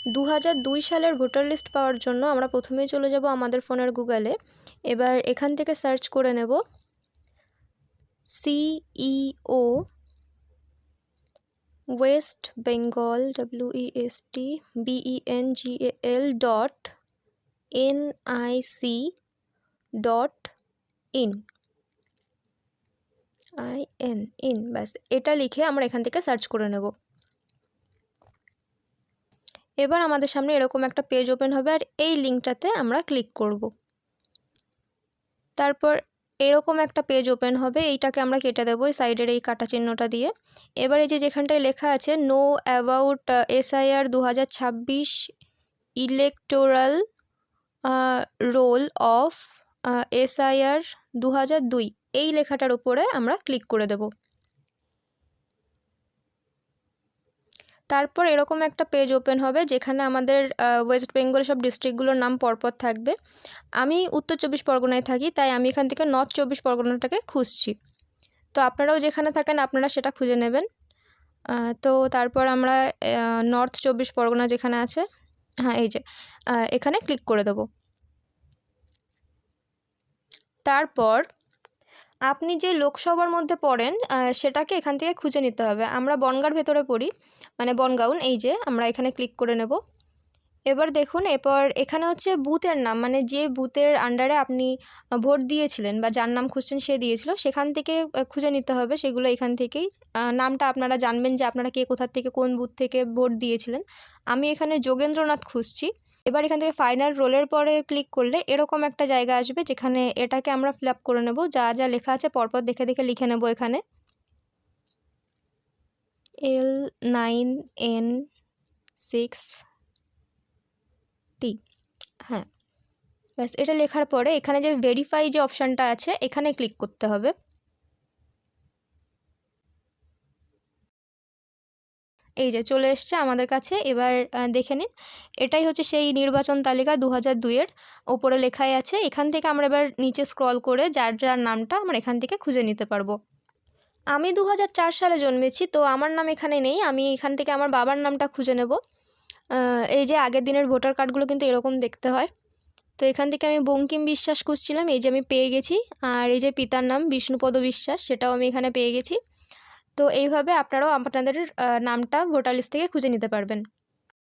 2002 সালের voter list পাওয়ার জন্য আমরা প্রথমেই চলে যাব আমাদের ফোনের গুগলে। এবার এখান থেকে সার্চ করে নেব CEO ওয়েস্ট বেঙ্গল WESTBENGAL.NIC.in ব্যাস এটা লিখে আমরা এখান থেকে সার্চ করে নেব। এবার আমাদের সামনে এরকম একটা পেজ ওপেন হবে আর এই লিঙ্কটাতে আমরা ক্লিক করব। তারপর এরকম একটা পেজ ওপেন হবে, এইটাকে আমরা কেটে দেবো এই সাইডের এই কাটা চিহ্নটা দিয়ে। এবার এই যেখানটায় লেখা আছে know about SIR 2026 electoral role of SIR 2002 এই লেখাটার উপরে আমরা ক্লিক করে দেব। তারপর এরকম একটা পেজ ওপেন হবে যেখানে আমাদের ওয়েস্ট বেঙ্গল সব ডিস্ট্রিক্টগুলোর নাম পরপর থাকবে। আমি উত্তর 24 পরগনায় থাকি, তাই আমি এখান থেকে নর্থ 24 পরগনাটাকে খুঁজছি। তো আপনারাও যেখানে থাকেন আপনারা সেটা খুঁজে নেবেন। তো তারপর আমরা নর্থ 24 পরগনা যেখানে আছে, হ্যাঁ এই যে এখানে ক্লিক করে দেব। তারপর আপনি যে লোকসভার মধ্যে পড়েন সেটাকে এখান থেকে খুঁজে নিতে হবে। আমরা বনগাঁর ভেতরে পড়ি, মানে বনগাঁও। এই যে আমরা এখানে ক্লিক করে নেব। এবার দেখুন, এরপর এখানে হচ্ছে বুথের নাম, মানে যে বুথের আন্ডারে আপনি ভোট দিয়েছিলেন বা যার নাম খুঁজছেন সে দিয়েছিল, সেখান থেকে খুঁজে নিতে হবে সেগুলো। এখান থেকেই নামটা আপনারা জানবেন যে আপনারা কে কোথা থেকে কোন বুথ থেকে ভোট দিয়েছিলেন। আমি এখানে যোগেন্দ্রনাথ খুঁজছি। এবার এখান থেকে ফাইনাল রোলের পরে ক্লিক করলে এরকম একটা জায়গা আসবে যেখানে এটাকে আমরা ফিল আপ করে নেব। যা যা লেখা আছে পরপর দেখে দেখে লিখে নেব। এখানে L9N6T, হ্যাঁ ব্যাস এটা লেখার পরে এখানে যে ভেরিফাই যে অপশানটা আছে এখানে ক্লিক করতে হবে। এই যে চলে এসছে আমাদের কাছে। এবার দেখে নিন, এটাই হচ্ছে সেই নির্বাচন তালিকা 2002-এর ওপরে লেখাই আছে। এখান থেকে আমরা এবার নিচে স্ক্রল করে যার যার নামটা আমরা এখান থেকে খুঁজে নিতে পারবো। আমি 2004 সালে জন্মেছি, তো আমার নাম এখানে নেই। আমি এখান থেকে আমার বাবার নামটা খুঁজে নেব। এই যে আগের দিনের ভোটার কার্ডগুলো কিন্তু এরকম দেখতে হয়। তো এখান থেকে আমি বঙ্কিম বিশ্বাস খুঁজছিলাম, এই যে আমি পেয়ে গেছি। আর এই যে পিতার নাম বিষ্ণুপদ বিশ্বাস, সেটাও আমি এখানে পেয়ে গেছি। তো এইভাবে আপনারাও আপনাদের নামটা ভোটার লিস্ট থেকে খুঁজে নিতে পারবেন।